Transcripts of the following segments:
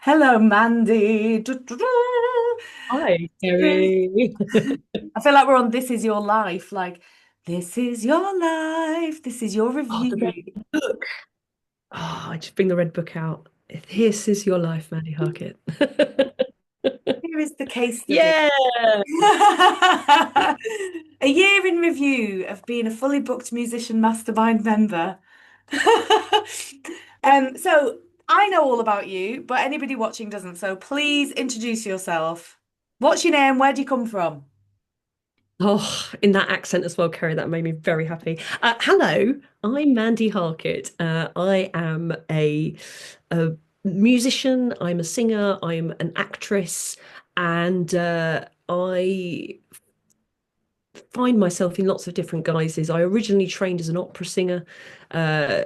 Hello, Mandy. Hi, Terry. I feel like we're on This Is Your Life. Like, this is your life. This is your Oh, the red review. book. Oh, I just bring the red book out. This is your life, Mandi Harkett. Here is the case study. Yeah. A year in review of being a fully booked musician mastermind member. So I know all about you, but anybody watching doesn't. So please introduce yourself. What's your name? Where do you come from? Oh, in that accent as well, Kerry, that made me very happy. Hello, I'm Mandi Harkett. I am a musician, I'm a singer, I'm an actress, and I find myself in lots of different guises. I originally trained as an opera singer, uh,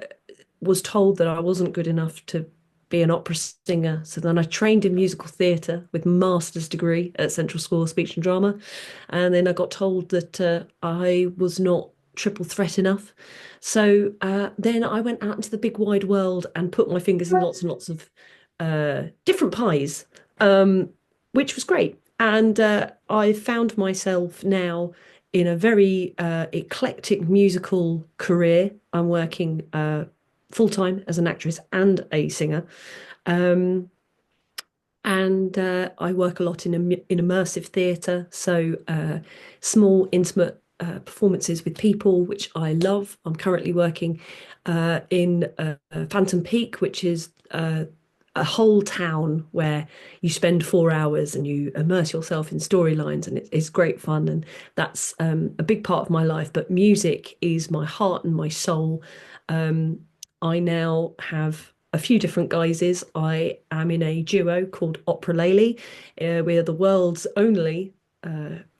was told that I wasn't good enough to be an opera singer. So then I trained in musical theatre with master's degree at Central School of Speech and Drama. And then I got told that I was not triple threat enough. So then I went out into the big wide world and put my fingers in lots and lots of different pies, um, which was great. And I found myself now in a very eclectic musical career. I'm working full time as an actress and a singer. Um, and I work a lot in immersive theatre, so small, intimate performances with people, which I love. I'm currently working in Phantom Peak, which is a whole town where you spend 4 hours and you immerse yourself in storylines, and it's great fun. And that's a big part of my life. But music is my heart and my soul. Um, I now have a few different guises. I am in a duo called Opera Lely. We are the world's only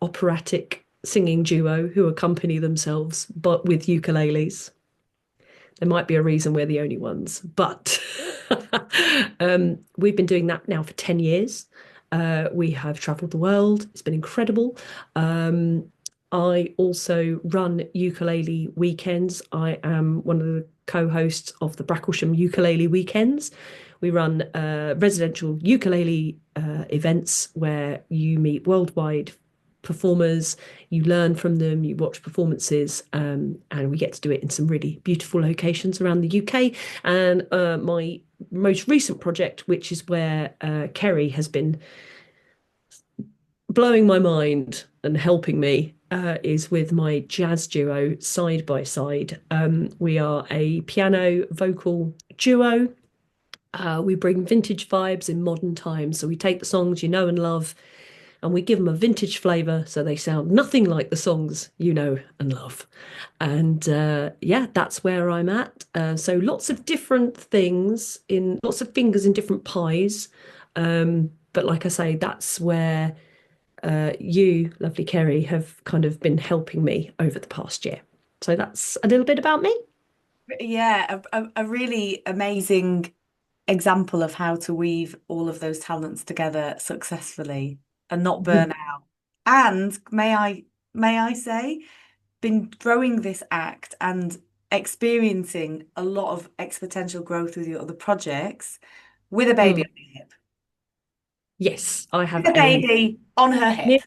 operatic singing duo who accompany themselves but with ukuleles. There might be a reason we're the only ones, but we've been doing that now for 10 years. We have traveled the world. It's been incredible. Um, I also run ukulele weekends. I am one of the co-hosts of the Bracklesham Ukulele Weekends. We run residential ukulele events where you meet worldwide performers, you learn from them, you watch performances, and we get to do it in some really beautiful locations around the UK. And my most recent project, which is where Kerry has been blowing my mind and helping me, is with my jazz duo Side by Side. We are a piano vocal duo. We bring vintage vibes in modern times. So we take the songs you know and love and we give them a vintage flavour so they sound nothing like the songs you know and love. And yeah, that's where I'm at. So lots of different things in lots of fingers in different pies. But like I say, that's where you, lovely Kerry, have kind of been helping me over the past year. So that's a little bit about me. Yeah, a really amazing example of how to weave all of those talents together successfully and not burn out. And may I say, been growing this act and experiencing a lot of exponential growth with your other projects with a baby Mm. on your hip. Yes, I With have a a baby on her hip.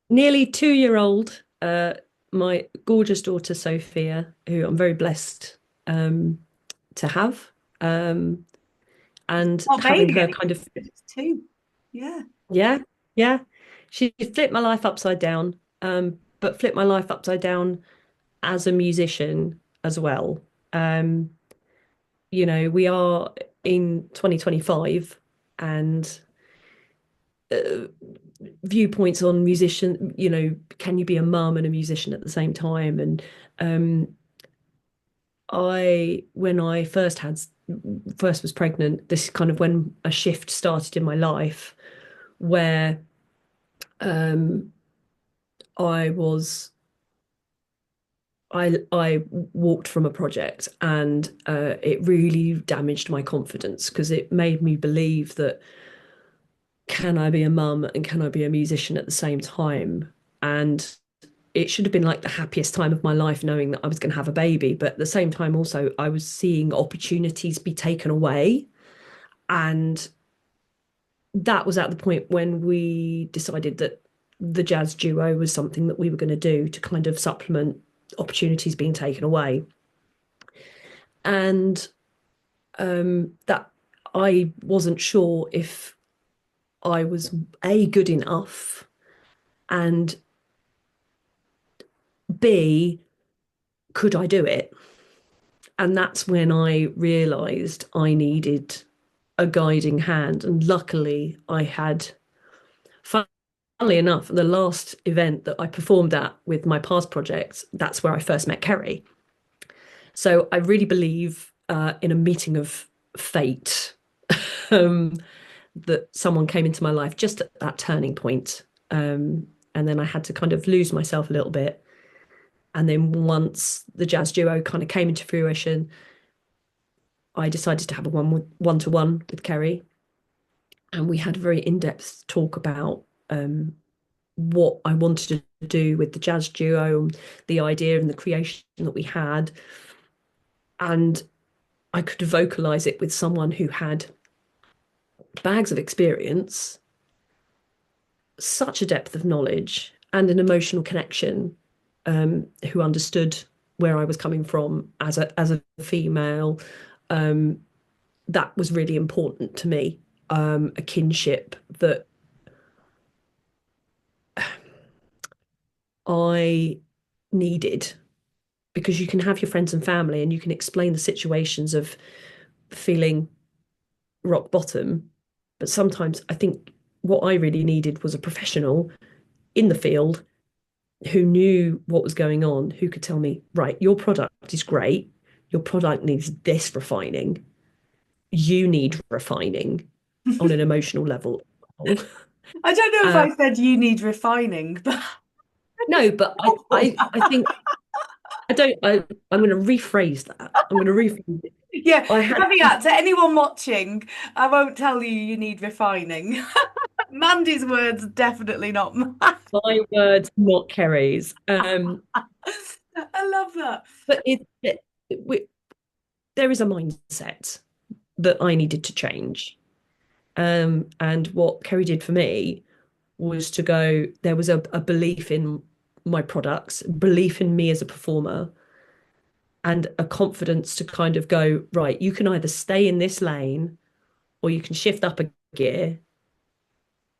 nearly 2 year old, my gorgeous daughter Sophia, who I'm very blessed um, to have, um, and Oh, having baby, her and kind of, it's two. Yeah. yeah, yeah, she flipped my life upside down, but flipped my life upside down as a musician as well. Um, we are in 2025 and uh, viewpoints on musician, can you be a mum and a musician at the same time? And um, when I first was pregnant, this is kind of when a shift started in my life where um, I was I walked from a project and it really damaged my confidence because it made me believe that can I be a mum and can I be a musician at the same time? And it should have been like the happiest time of my life knowing that I was going to have a baby. But at the same time, also, I was seeing opportunities be taken away. And that was at the point when we decided that the jazz duo was something that we were going to do to kind of supplement opportunities being taken away. And that I wasn't sure if I was A, good enough, and B, could I do it? And that's when I realized I needed a guiding hand. And luckily, I had, funnily enough, the last event that I performed at with my past projects, that's where I first met Kerry. So I really believe in a meeting of fate, um, that someone came into my life just at that turning point. And then I had to kind of lose myself a little bit. And then once the jazz duo kind of came into fruition, I decided to have a one-to-one with Kerry, and we had a very in-depth talk about what I wanted to do with the jazz duo, and the idea and the creation that we had. And I could vocalize it with someone who had bags of experience, such a depth of knowledge, and an emotional connection, who understood where I was coming from as a female. Um, that was really important to me. A kinship that I needed, because you can have your friends and family and you can explain the situations of feeling rock bottom. But sometimes I think what I really needed was a professional in the field who knew what was going on, who could tell me, right, your product is great. Your product needs this refining. You need refining on an emotional level. I don't know if Um, I said you need refining, but no, but I think I don't. I'm going to rephrase that. I'm going to rephrase it. yeah, I had caveat to anyone watching, I won't tell you you need refining. Mandy's words, definitely not mine. my words, not Kerry's. I love that. But there is a mindset that I needed to change. And what Kerry did for me was to go, there was a belief in my products, belief in me as a performer, and a confidence to kind of go, right, you can either stay in this lane or you can shift up a gear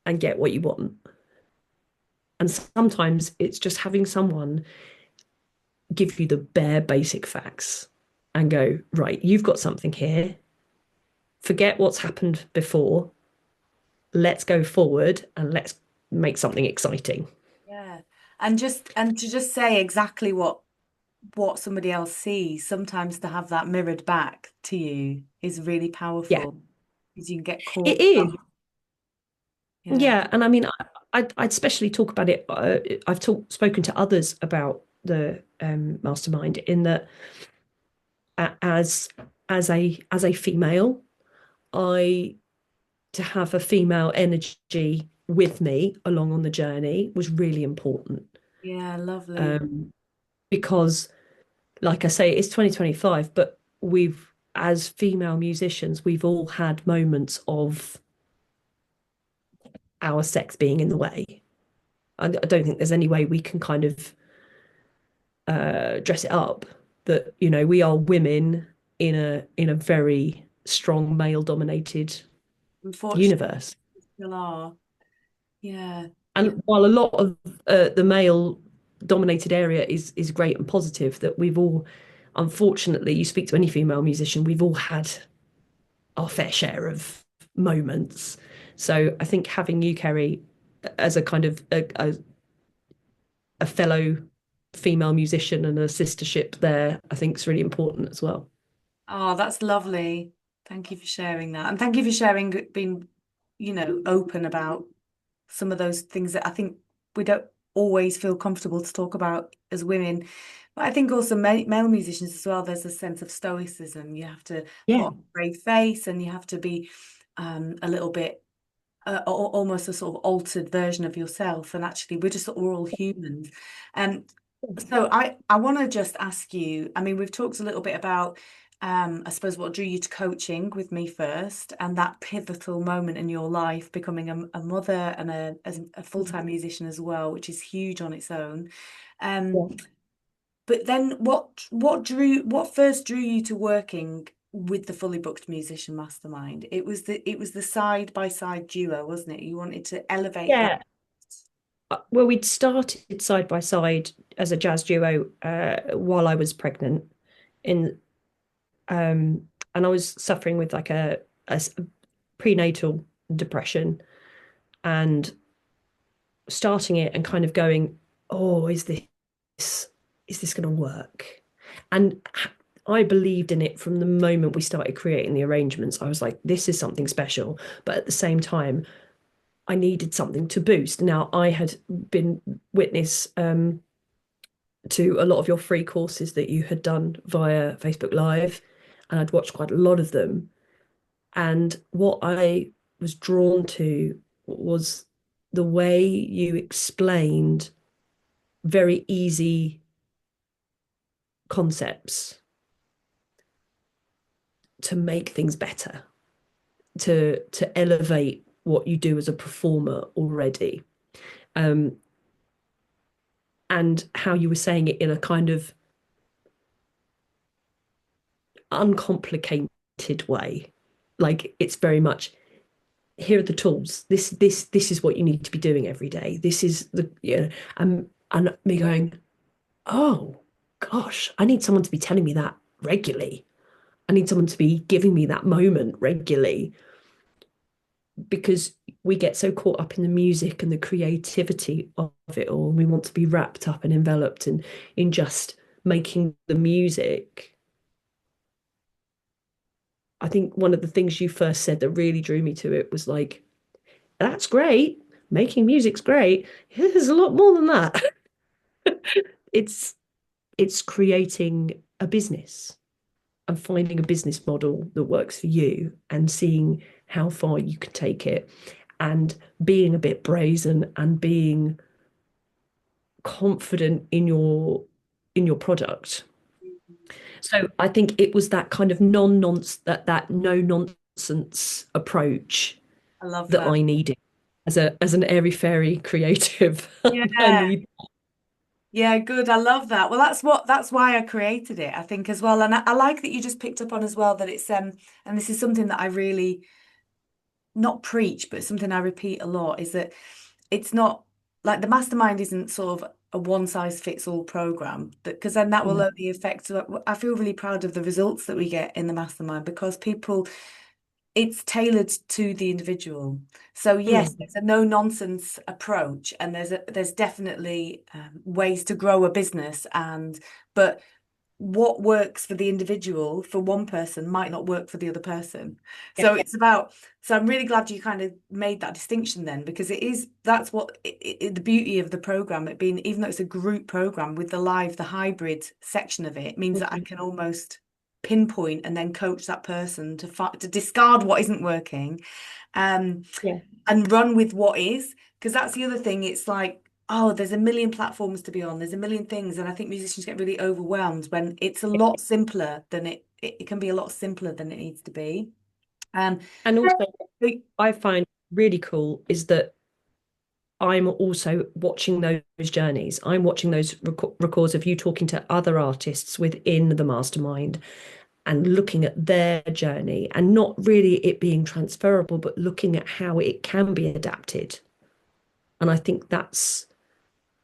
and get what you want. And sometimes it's just having someone give you the bare basic facts and go, right, you've got something here. Forget what's happened before. Let's go forward and let's make something exciting. Yeah. And to just say exactly what somebody else sees, sometimes to have that mirrored back to you is really Yeah, powerful because you can get it caught. is. Yeah. Yeah, and I mean, I'd especially talk about it. I've spoken to others about the mastermind in that, as as a female, I to have a female energy with me along on the journey was really important. Yeah, lovely. Um, because, like I say, it's 2025, but as female musicians, we've all had moments of our sex being in the way. I don't think there's any way we can kind of dress it up that, we are women in a very strong male dominated Unfortunately, universe. we still are. Yeah. Yeah. And while a lot of the male dominated area is great and positive, that we've all, unfortunately, you speak to any female musician, we've all had our fair share of moments. So I think having you, Kerry, as a kind of a fellow female musician and a sistership there, I think is really important as well. Oh, that's lovely. Thank you for sharing that. And thank you for sharing, being, open about some of those things that I think we don't always feel comfortable to talk about as women. But I think also male musicians as well, there's a sense of stoicism. You have to put Yeah. on a brave face and you have to be a little bit almost a sort of altered version of yourself. And actually, we're all humans. Um, so I want to just ask you, I mean, we've talked a little bit about I suppose what drew you to coaching with me first, and that pivotal moment in your life, becoming a mother and as a full-time musician as well, which is huge on its own. Um, Yeah. but then what first drew you to working with the Fully Booked Musician Mastermind? It was the side by side duo, wasn't it? You wanted to elevate that. Yeah. Well, we'd started side by side as a jazz duo while I was pregnant in and I was suffering with like a prenatal depression and starting it and kind of going, oh, is this going to work? And I believed in it from the moment we started creating the arrangements. I was like, this is something special. But at the same time, I needed something to boost. Now, I had been witness to a lot of your free courses that you had done via Facebook Live, and I'd watched quite a lot of them. And what I was drawn to was the way you explained very easy concepts to make things better, to elevate what you do as a performer already. Um, and how you were saying it in a kind of uncomplicated way. Like it's very much here are the tools. This is what you need to be doing every day. This is the and me going, oh gosh, I need someone to be telling me that regularly. I need someone to be giving me that moment regularly because we get so caught up in the music and the creativity of it all. We want to be wrapped up and enveloped in just making the music. I think one of the things you first said that really drew me to it was like, that's great. Making music's great. There's a lot more than that. It's it's creating a business and finding a business model that works for you and seeing how far you can take it and being a bit brazen and being confident in your product. So I think it was that kind of non-nonsense that no nonsense approach I love that that. I needed as an airy fairy creative. I Yeah. need Yeah, good. I love that. Well, that's why I created it, I think, as well. And I like that you just picked up on as well that it's and this is something that I really not preach, but something I repeat a lot is that it's not like the mastermind isn't sort of a one size fits all program that because then that will no. only affect. I feel really proud of the results that we get in the mastermind because people it's tailored to the individual. So yes, Mm, there's a no nonsense approach, and there's definitely ways to grow a business, and but what works for the individual for one person might not work for the other person. yeah, So it's about. So I'm really glad you kind of made that distinction then, because that's what the beauty of the program. It being even though it's a group program with the hybrid section of it means that I mm, can almost pinpoint and then coach that person to discard what isn't working um yeah, and run with what is, because that's the other thing. It's like, oh, there's a million platforms to be on, there's a million things, and I think musicians get really overwhelmed when it's a yeah. lot simpler than it can be a lot simpler than it needs to be. um And also, but I find really cool is that I'm also watching those journeys. I'm watching those records of you talking to other artists within the mastermind and looking at their journey and not really it being transferable, but looking at how it can be adapted. And I think that's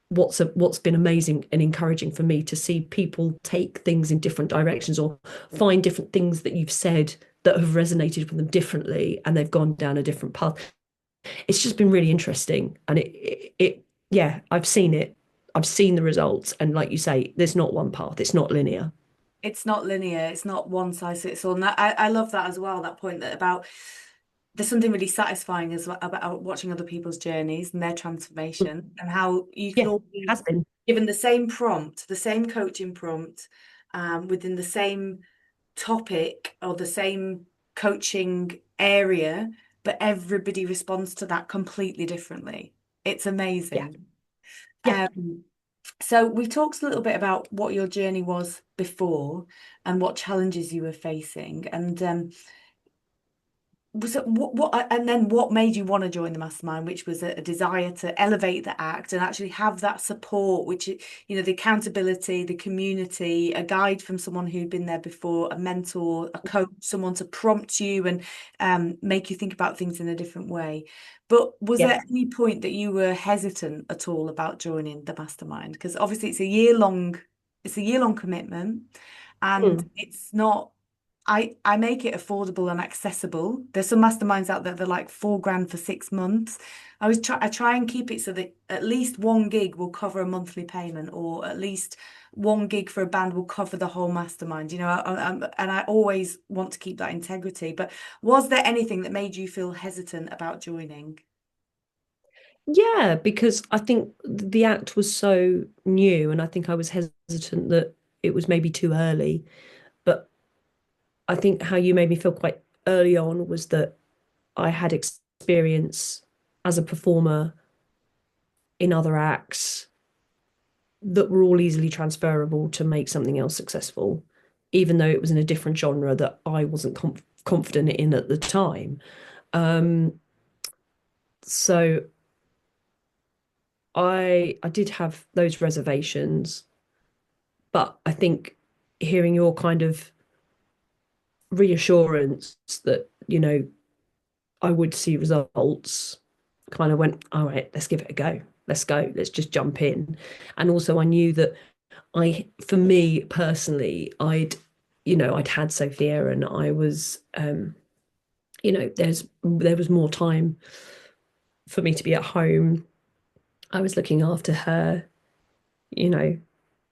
what's been amazing and encouraging for me to see people take things in different directions or find different things that you've said that have resonated with them differently and they've gone down a different path. It's just been really interesting and yeah, I've seen it. I've seen the results and like you say, there's not one path, it's not linear. it's not linear, it's not one size fits all, and I love that as well, that point that about there's something really satisfying as well about watching other people's journeys and their transformation, and how you can Yeah, all be has been. given the same prompt, the same coaching prompt, within the same topic or the same coaching area, but everybody responds to that completely differently. It's Yeah, amazing. yeah. Um, So we've talked a little bit about what your journey was before and what challenges you were facing. And was it and then what made you want to join the mastermind, which was a desire to elevate the act and actually have that support, which the accountability, the community, a guide from someone who'd been there before, a mentor, a coach, someone to prompt you and make you think about things in a different way. But was Yeah. there any point that you were hesitant at all about joining the mastermind? Because obviously it's a year long commitment, and Mm. it's not. I make it affordable and accessible. There's some masterminds out there that are like 4 grand for 6 months. I try and keep it so that at least 1 gig will cover a monthly payment, or at least 1 gig for a band will cover the whole mastermind. And I always want to keep that integrity. But was there anything that made you feel hesitant about joining? Yeah, because I think the act was so new, and I think I was hesitant that it was maybe too early. But I think how you made me feel quite early on was that I had experience as a performer in other acts that were all easily transferable to make something else successful, even though it was in a different genre that I wasn't confident in at the time. Um, so I did have those reservations, but I think hearing your kind of reassurance that, I would see results kind of went, all right, let's give it a go. Let's go. Let's just jump in. And also I knew that for me personally, I'd had Sophia and I was, there was more time for me to be at home. I was looking after her, you know,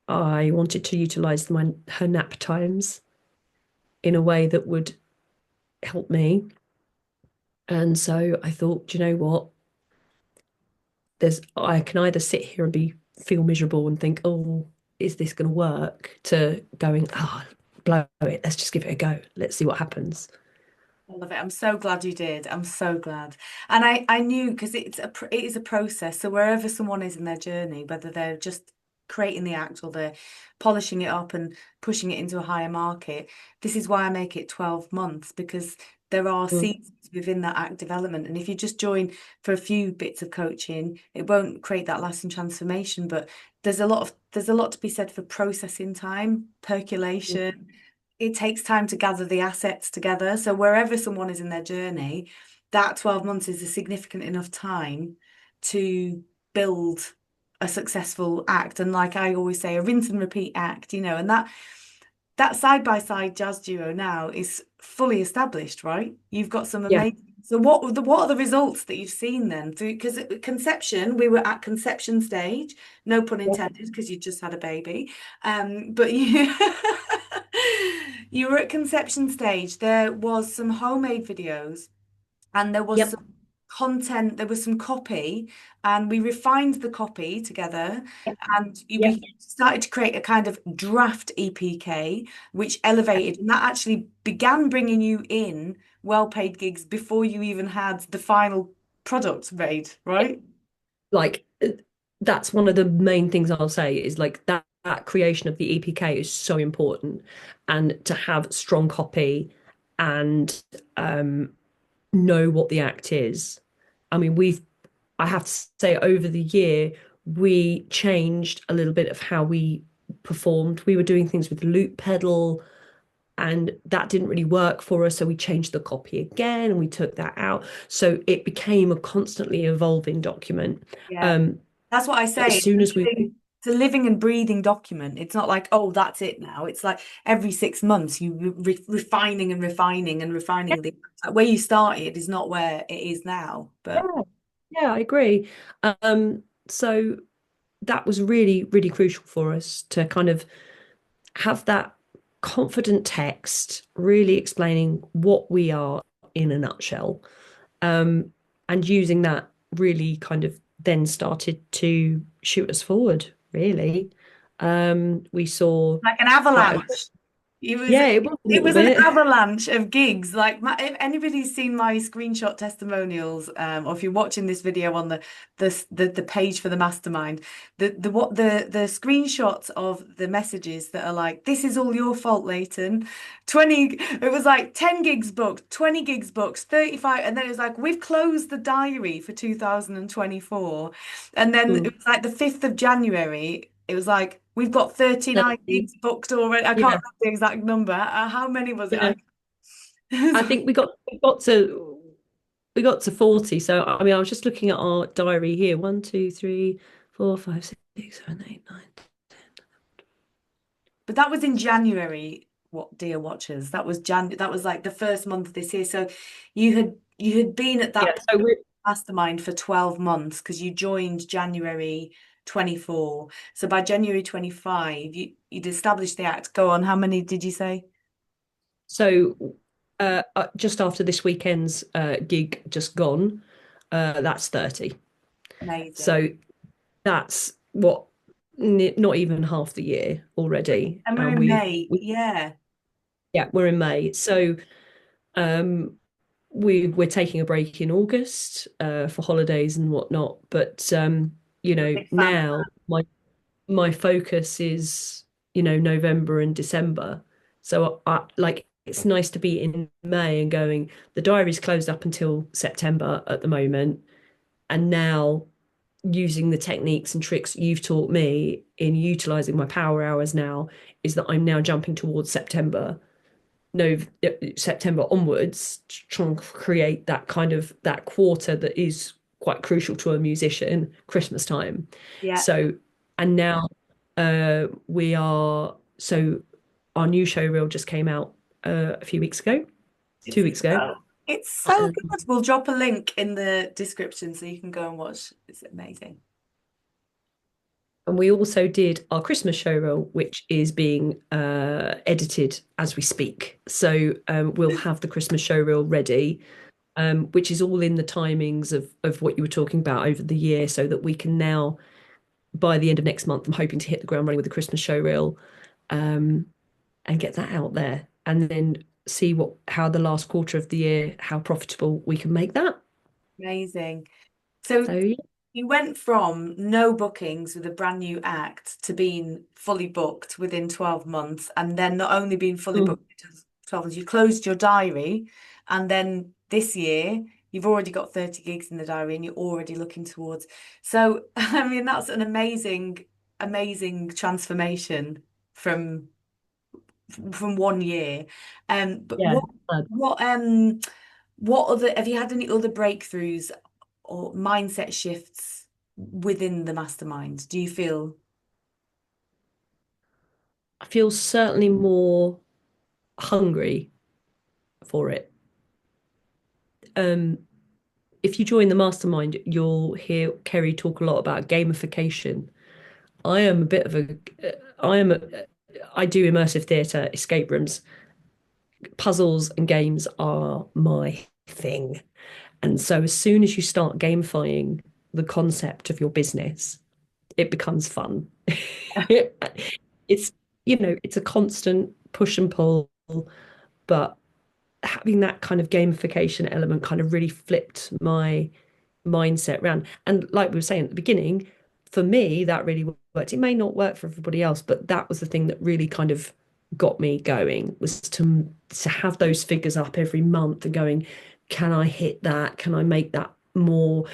I wanted to utilize her nap times in a way that would help me. And so I thought, do you know what? I can either sit here and feel miserable and think, oh, is this going to work? To going, blow it. Let's just give it a go. Let's see what happens. I love it. I'm so glad you did. I'm so glad. And I knew, because it is a process. So wherever someone is in their journey, whether they're just creating the act or they're polishing it up and pushing it into a higher market, this is why I make it 12 months, because there are Mm. seasons within that act development. And if you just join for a few bits of coaching, it won't create that lasting transformation. But there's a lot to be said for processing time, percolation. It takes time to gather the assets together. So wherever someone is in their journey, that 12 months is a significant enough time to build a successful act. And like I always say, a rinse and repeat act, and that side by side jazz duo now is fully established, right? You've got some Yeah. amazing. So what are the results that you've seen then? Because at conception, we were at conception stage, no pun Yep. intended, because you just had a baby. But you you were at conception stage. There was some homemade videos, and there was Yep. some content, there was some copy, and we refined the copy together, and Yep. we started to create a kind of draft EPK, which elevated, and that actually began bringing you in well-paid gigs before you even had the final product made, right? Like that's one of the main things I'll say is like that creation of the EPK is so important, and to have strong copy and know what the act is. I mean, I have to say, over the year, we changed a little bit of how we performed. We were doing things with the loop pedal, and that didn't really work for us. So we changed the copy again and we took that out. So it became a constantly evolving document. Yeah. Um, That's what I as say. soon as we, It's a living and breathing document. It's not like, oh, that's it now. It's like every 6 months you refining and refining and refining where you started is not where it is now. yeah, But yeah, I agree. So that was really, really crucial for us to kind of have that confident text, really explaining what we are in a nutshell. Um, and using that really kind of then started to shoot us forward, really. We saw like an quite a avalanche. It was Yeah, it was a it little was an bit. avalanche of gigs. Like if anybody's seen my screenshot testimonials, or if you're watching this video on the page for the mastermind, the screenshots of the messages that are like, "This is all your fault, Leighton." 20, it was like 10 gigs booked, 20 gigs booked, 35, and then it was like, "We've closed the diary for 2024." And then it Mm, was like the 5th of January. It was like, we've got 39 30. gigs booked already. I can't Yeah, remember the exact number. How many was it? yeah. I think we got to 40. So I mean, I was just looking at our diary here. One, two, three, four, five, six, seven, eight, nine. But that was in January, what dear watchers. That was like the first month of this year. So you had been at Yeah. that So we're mastermind for 12 months because you joined January 24. So by January 25, you'd established the act. Go on, how many did you say? so just after this weekend's gig just gone, that's 30. Amazing. So that's not even half the year already, And we're and in we, May. we Yeah, yeah, we're in May. So um, we're taking a break in August for holidays and whatnot. But I'm a big fan of now my focus is November and December. So I like it's nice to be in May and going. The diary's closed up until September at the moment, and now using the techniques and tricks you've taught me in utilizing my power hours now is that I'm now jumping towards September, no, September onwards to try and create that kind of that quarter that is quite crucial to a musician, Christmas time. Yeah. So, and now we are, so our new show reel just came out a few weeks ago, It's 2 weeks ago. it's so Um, good. We'll drop a link in the description so you can go and watch. It's amazing. And we also did our Christmas show reel, which is being edited as we speak. So we'll have the Christmas show reel ready, which is all in the timings of what you were talking about over the year, so that we can now, by the end of next month, I'm hoping to hit the ground running with the Christmas show reel, um, and get that out there, and then see how the last quarter of the year, how profitable we can make that. Amazing. So So yeah. you went from no bookings with a brand new act to being fully booked within 12 months, and then not only being fully Mm. booked within 12 months, you closed your diary, and then this year you've already got 30 gigs in the diary and you're already looking towards. So, I mean, that's an amazing transformation from from one year. But Yeah. what what other have you had any other breakthroughs or mindset shifts within the mastermind? Do you feel I feel certainly more hungry for it. Um, if you join the mastermind, you'll hear Kerry talk a lot about gamification. I am a bit of a, I am a, I do immersive theatre, escape rooms, puzzles and games are my thing. And so as soon as you start gamifying the concept of your business, it becomes fun. It's, it's a constant push and pull, but having that kind of gamification element kind of really flipped my mindset around. And like we were saying at the beginning, for me, that really worked. It may not work for everybody else, but that was the thing that really kind of got me going, was to have those figures up every month and going, can I hit that? Can I make that more?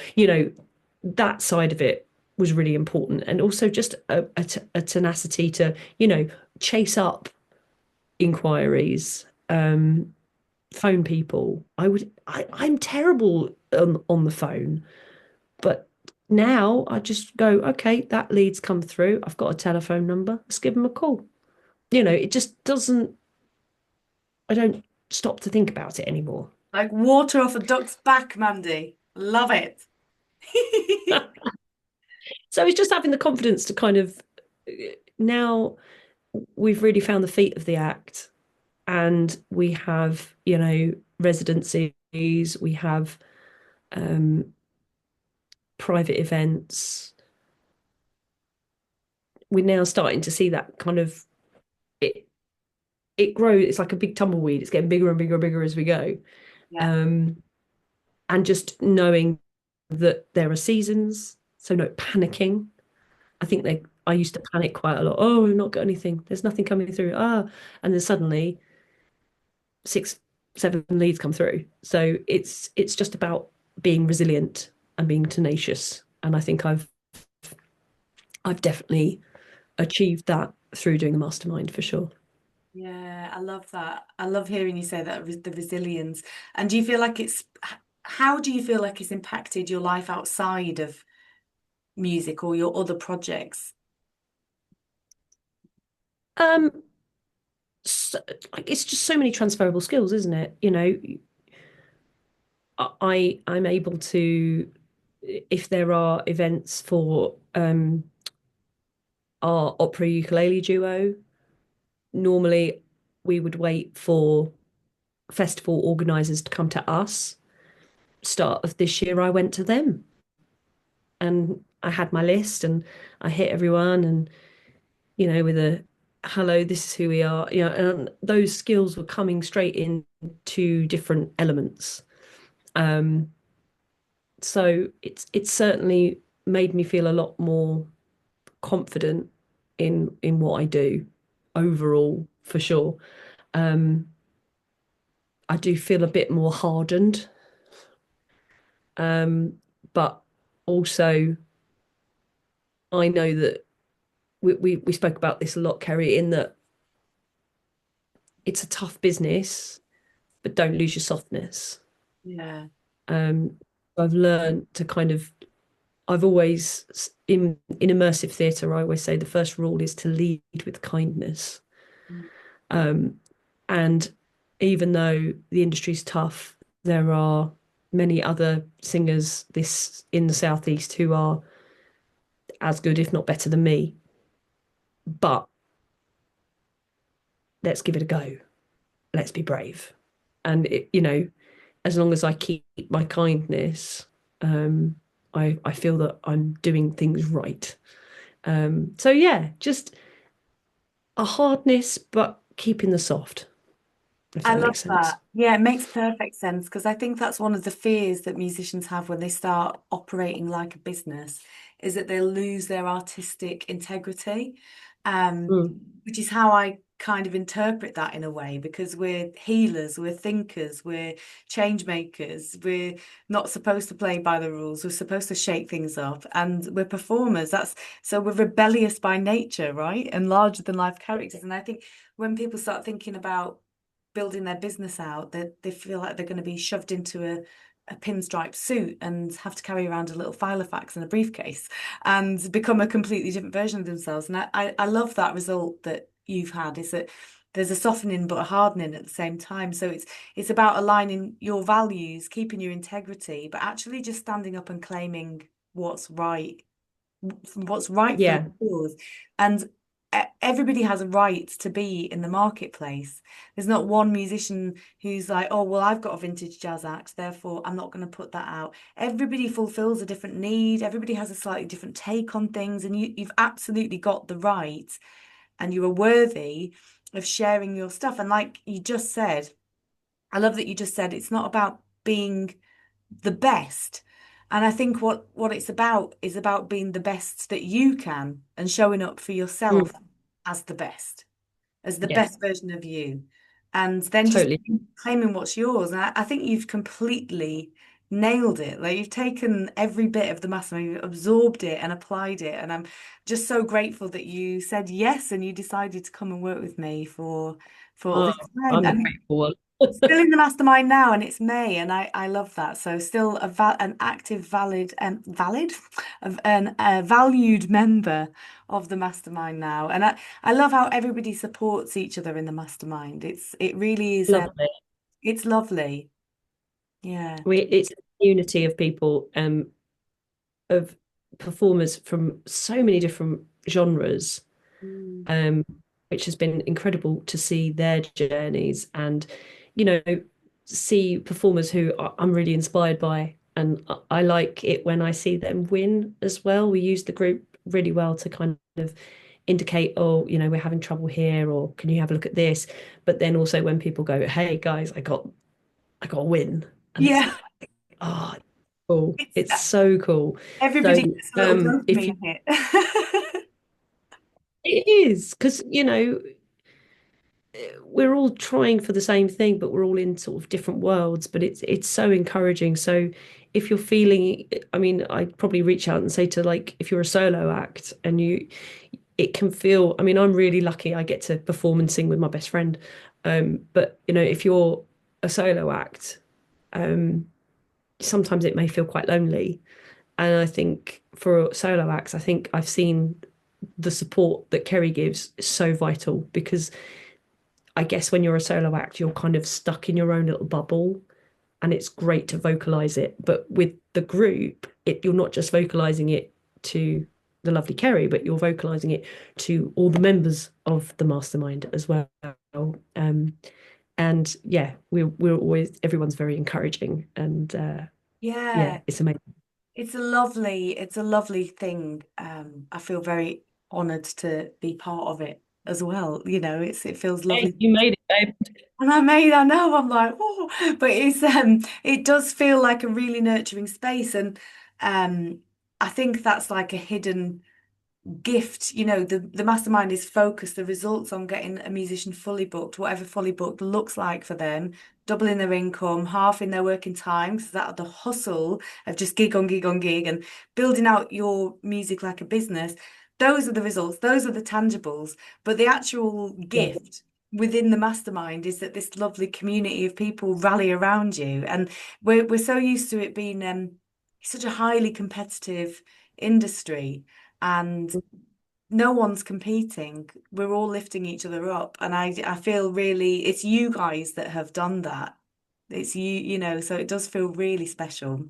That side of it was really important. And also just a tenacity to, chase up inquiries, phone people. I'm terrible on the phone, but now I just go, okay, that lead's come through. I've got a telephone number. Let's give them a call. It just doesn't, I don't stop to think about it anymore. like water off a duck's back, Mandy? Love it. So it's just having the confidence to kind of, now we've really found the feet of the act, and we have, residencies, we have um, private events. We're now starting to see that kind of it. it grows. It's like a big tumbleweed. It's getting bigger and bigger and bigger as we go. Yeah. Um, and just knowing that there are seasons, so no panicking. I used to panic quite a lot. Oh, we've not got anything. There's nothing coming through. Ah, and then suddenly six, seven leads come through. So it's just about being resilient and being tenacious. And I think I've definitely achieved that through doing the mastermind for sure. Yeah, I love that. I love hearing you say that, the resilience. And do you feel like how do you feel like it's impacted your life outside of music or your other projects? Um, so, like it's just so many transferable skills, isn't it? You know, I'm able to, if there are events for our opera ukulele duo, normally we would wait for festival organisers to come to us. Start of this year, I went to them and I had my list and I hit everyone and, with a hello, this is who we are, and those skills were coming straight into different elements. Um, so it's certainly made me feel a lot more confident in what I do overall, for sure. Um, I do feel a bit more hardened, um, but also I know that we spoke about this a lot, Kerry, in that it's a tough business, but don't lose your softness. Yeah. Um, I've learned to kind of, I've always, in immersive theatre, I always say the first rule is to lead with kindness. Mm. Um, and even though the industry's tough, there are many other singers this in the southeast who are as good, if not better than me. But let's give it a go. Let's be brave. And as long as I keep my kindness, um, I feel that I'm doing things right. So yeah, just a hardness, but keeping the soft, if I that love makes sense. that. Yeah, it makes perfect sense because I think that's one of the fears that musicians have when they start operating like a business is that they'll lose their artistic integrity. Um, Mm, which is how I kind of interpret that in a way because we're healers, we're thinkers, we're change makers, we're not supposed to play by the rules, we're supposed to shake things up, and we're performers. That's so we're rebellious by nature, right? And larger than life characters. And I think when people start thinking about building their business out, they feel like they're going to be shoved into a pinstripe suit and have to carry around a little Filofax and a briefcase and become a completely different version of themselves. And I love that result that you've had is that there's a softening but a hardening at the same time. So it's about aligning your values, keeping your integrity, but actually just standing up and claiming what's rightfully yeah. yours. And everybody has a right to be in the marketplace. There's not one musician who's like, oh, well, I've got a vintage jazz act, therefore I'm not going to put that out. Everybody fulfills a different need. Everybody has a slightly different take on things. And you've absolutely got the right and you are worthy of sharing your stuff. And like you just said, I love that you just said it's not about being the best. And I think what it's about is about being the best that you can and showing up for Mm, yourself as the best, as the yeah, best version of you. And then just totally. claiming what's yours. And I think you've completely nailed it. Like you've taken every bit of the master, you've absorbed it and applied it. And I'm just so grateful that you said yes and you decided to come and work with me for all Oh, this time. I'm the And grateful one. still in the mastermind now, and it's May, and I love that. So still an active, a valued member of the mastermind now, and I love how everybody supports each other in the mastermind. It really is Lovely. it's lovely. Yeah. It's a community of people, of performers from so many different genres, Mm. um, which has been incredible to see their journeys and, you know, see performers who I'm really inspired by. And I like it when I see them win as well. We use the group really well to kind of indicate, oh, we're having trouble here, or can you have a look at this? But then also when people go, hey guys, I got a win. And it's Yeah. like, oh, cool. It's It's so cool. So everybody gets a little if you dopamine hit. it is because we're all trying for the same thing, but we're all in sort of different worlds. But it's so encouraging. So if you're feeling, I mean, I'd probably reach out and say to, like, if you're a solo act and it can feel, I mean, I'm really lucky I get to perform and sing with my best friend. But if you're a solo act, um, sometimes it may feel quite lonely. And I think for solo acts, I think I've seen the support that Kerry gives is so vital because I guess when you're a solo act, you're kind of stuck in your own little bubble and it's great to vocalize it. But with the group, you're not just vocalizing it to the lovely Kerry, but you're vocalizing it to all the members of the mastermind as well. Um, and yeah, we're always, everyone's very encouraging and yeah, Yeah, it's amazing. it's a lovely thing. I feel very honored to be part of it as well. It feels Hey, lovely. you made it, babe. And I know, I'm like, oh, but it does feel like a really nurturing space. And I think that's like a hidden gift. The mastermind is focused the results on getting a musician fully booked, whatever fully booked looks like for them, doubling their income, halving their working time, because that the hustle of just gig on gig on gig and building out your music like a business. Those are the results, those are the tangibles. But the actual Yeah. gift within the mastermind is that this lovely community of people rally around you. And we're so used to it being such a highly competitive industry, and no one's competing. We're all lifting each other up. And I feel really it's you guys that have done that. It's so it does feel really special.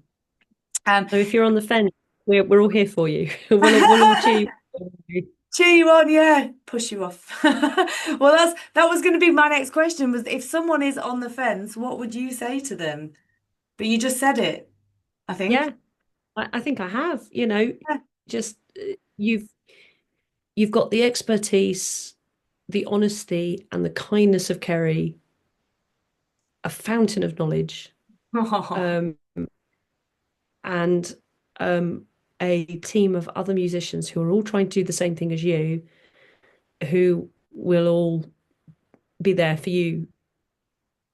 Um So if you're on the fence, we're all here for you. We'll all cheer you on. cheer you on, yeah, push you off. Well, that was going to be my next question, was if someone is on the fence, what would you say to them? But you just said it, I think. Yeah, I think I have, Yeah. just you've got the expertise, the honesty, and the kindness of Kerry, a fountain of knowledge, Oh, um, and um, a team of other musicians who are all trying to do the same thing as you, who will all be there for you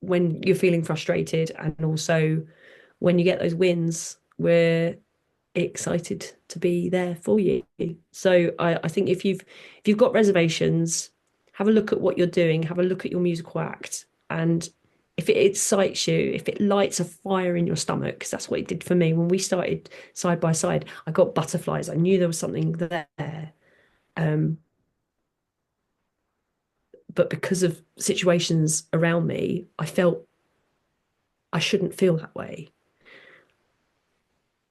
when you're feeling frustrated, and also when you get those wins. We're excited to be there for you. So I think if you've got reservations, have a look at what you're doing, have a look at your musical act, and if it excites you, if it lights a fire in your stomach, because that's what it did for me when we started side by side. I got butterflies. I knew there was something there. Um, but because of situations around me, I felt I shouldn't feel that way.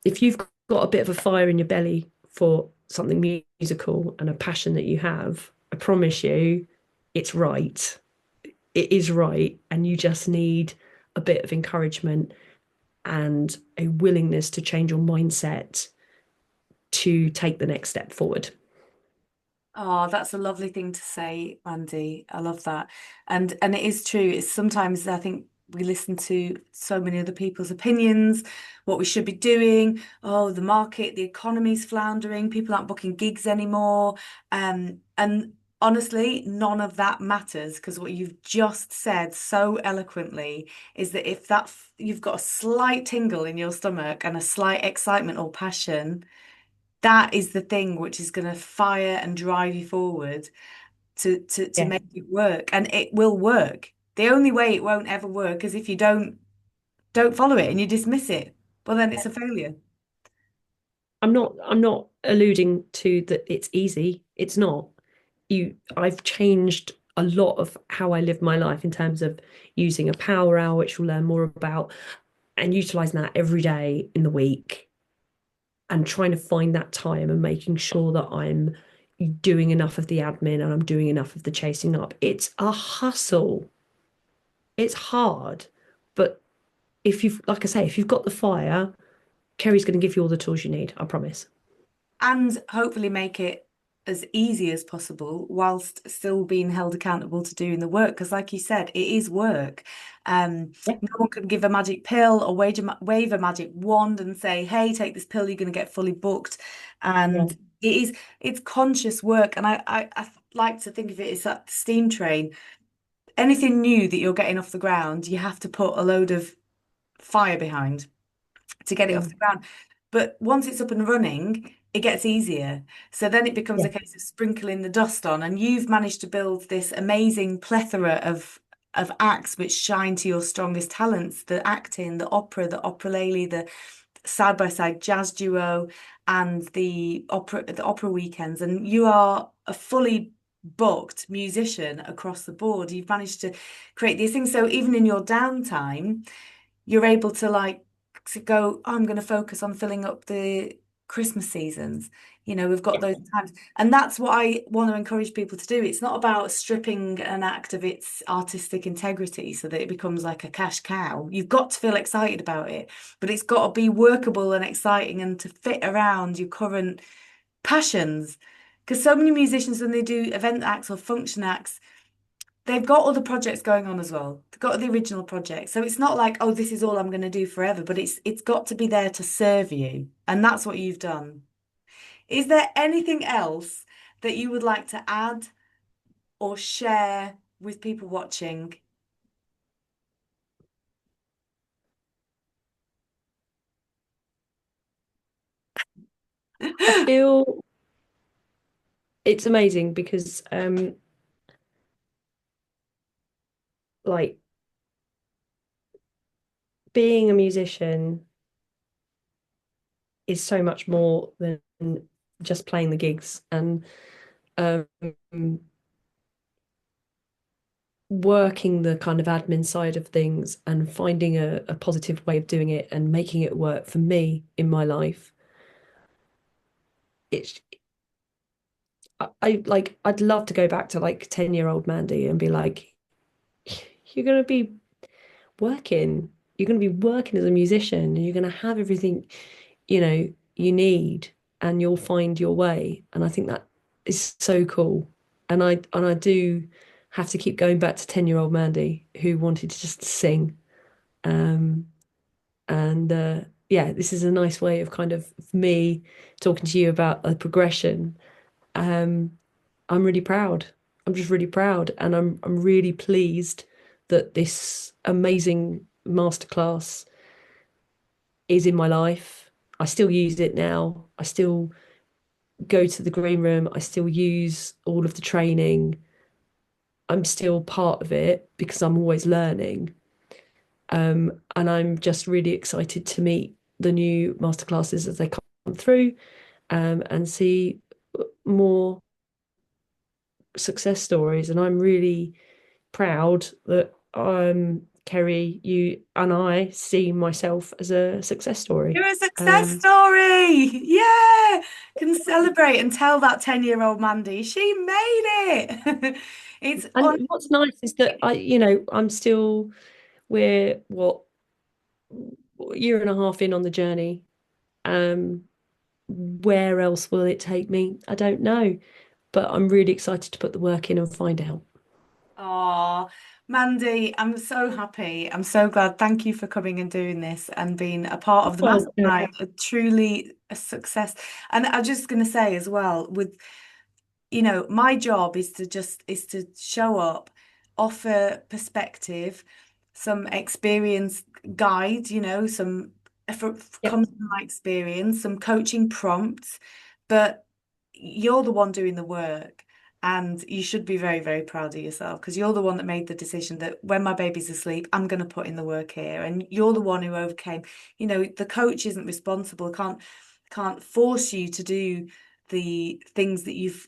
If you've got a bit of a fire in your belly for something musical and a passion that you have, I promise you, it's right. It is right. And you just need a bit of encouragement and a willingness to change your mindset to take the next step forward. oh, that's a lovely thing to say, Mandy. I love that. And it is true. It's sometimes I think we listen to so many other people's opinions, what we should be doing. Oh, the market, the economy's floundering, people aren't booking gigs anymore. And honestly, none of that matters, because what you've just said so eloquently is that if you've got a slight tingle in your stomach and a slight excitement or passion, that is the thing which is going to fire and drive you forward to Yeah. make it work, and it will work. The only way it won't ever work is if you don't follow it and you dismiss it. Well, then it's a failure. I'm not alluding to that it's easy. It's not. I've changed a lot of how I live my life in terms of using a power hour, which we'll learn more about, and utilizing that every day in the week and trying to find that time and making sure that I'm doing enough of the admin and I'm doing enough of the chasing up. It's a hustle. It's hard. But like I say, if you've got the fire, Kerry's going to give you all the tools you need. I promise. And hopefully make it as easy as possible whilst still being held accountable to doing the work. Because, like you said, it is work. Yeah. No one can give a magic pill or wave a magic wand and say, "Hey, take this pill, you're going to get fully booked." Yeah. And it's conscious work. And I like to think of it as that steam train. Anything new that you're getting off the ground, you have to put a load of fire behind to get it off Mm. the ground. But once it's up and running, it gets easier. So then it becomes a Yeah. case of sprinkling the dust on, and you've managed to build this amazing plethora of acts which shine to your strongest talents: the acting, the opera lady, the side by side jazz duo, and the opera weekends. And you are a fully booked musician across the board. You've managed to create these things. So even in your downtime, you're able to like to go, "Oh, I'm going to focus on filling up the Christmas seasons." We've got Yeah. those times. And that's what I want to encourage people to do. It's not about stripping an act of its artistic integrity so that it becomes like a cash cow. You've got to feel excited about it, but it's got to be workable and exciting and to fit around your current passions. Because so many musicians, when they do event acts or function acts, they've got other projects going on as well. They've got the original project. So it's not like, oh, this is all I'm going to do forever, but it's got to be there to serve you. And that's what you've done. Is there anything else that you would like to add or share with people watching? I feel it's amazing because like being a musician is so much more than just playing the gigs and um working the kind of admin side of things and finding a positive way of doing it and making it work for me in my life. It's I like I'd love to go back to like 10-year-old Mandy and be like, you're gonna be working, you're gonna be working as a musician and you're gonna have everything, you need and you'll find your way. And I think that is so cool. And I do have to keep going back to 10-year-old Mandy who wanted to just sing. Um and yeah, this is a nice way of kind of me talking to you about a progression. Um I'm really proud. I'm just really proud, and I'm really pleased that this amazing masterclass is in my life. I still use it now. I still go to the green room. I still use all of the training. I'm still part of it because I'm always learning. And I'm just really excited to meet the new masterclasses as they come through, and see more success stories. And I'm really proud that Kerry, you and I see myself as a success story. You're a success story. Yeah. Can celebrate and tell that 10-year-old Mandy she made it. It's And on. what's nice is that I'm still, we're what, year and a half in on the journey. Um, where else will it take me? I don't know, but I'm really excited to put the work in and find out. Oh, Mandy, I'm so happy. I'm so glad. Thank you for coming and doing this and being a part of the Well, mastermind. Truly a success. And I'm just going to say as well, with my job is to show up, offer perspective, some experience guide, some yeah, comes from my experience, some coaching prompts, but you're the one doing the work. And you should be very, very proud of yourself because you're the one that made the decision that when my baby's asleep, I'm going to put in the work here. And you're the one who overcame, the coach isn't responsible, can't force you to do the things that you've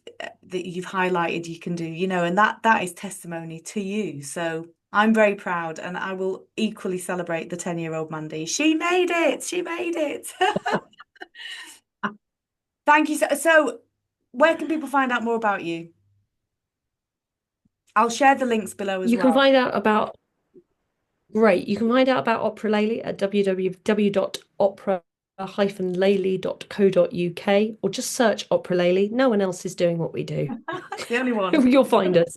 highlighted you can do, and that is testimony to you. So I'm very proud and I will equally celebrate the 10-year-old Mandy. She made it. She made it. Thank you. So where can people find out more about you? I'll share the links below as you can well. find out about great. You can find out about Opera Lely at www.opera opera-lely.co.uk, or just search Opera Lely. No one else is doing what we do. That's the only one. You'll find us.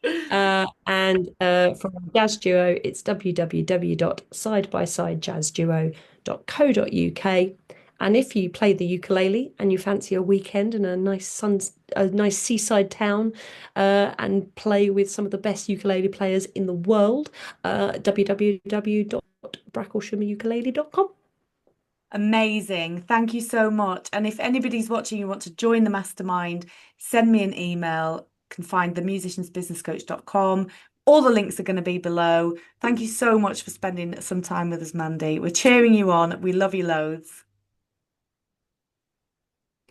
And from our jazz duo, it's www.sidebysidejazzdduo.co.uk. And if you play the ukulele and you fancy a weekend in a nice seaside town, and play with some of the best ukulele players in the world, www.brackleshamiukulele.com. Amazing. Thank you so much. And if anybody's watching and want to join the mastermind, send me an email. You can find themusiciansbusinesscoach.com. All the links are going to be below. Thank you so much for spending some time with us, Mandy. We're cheering you on. We love you loads.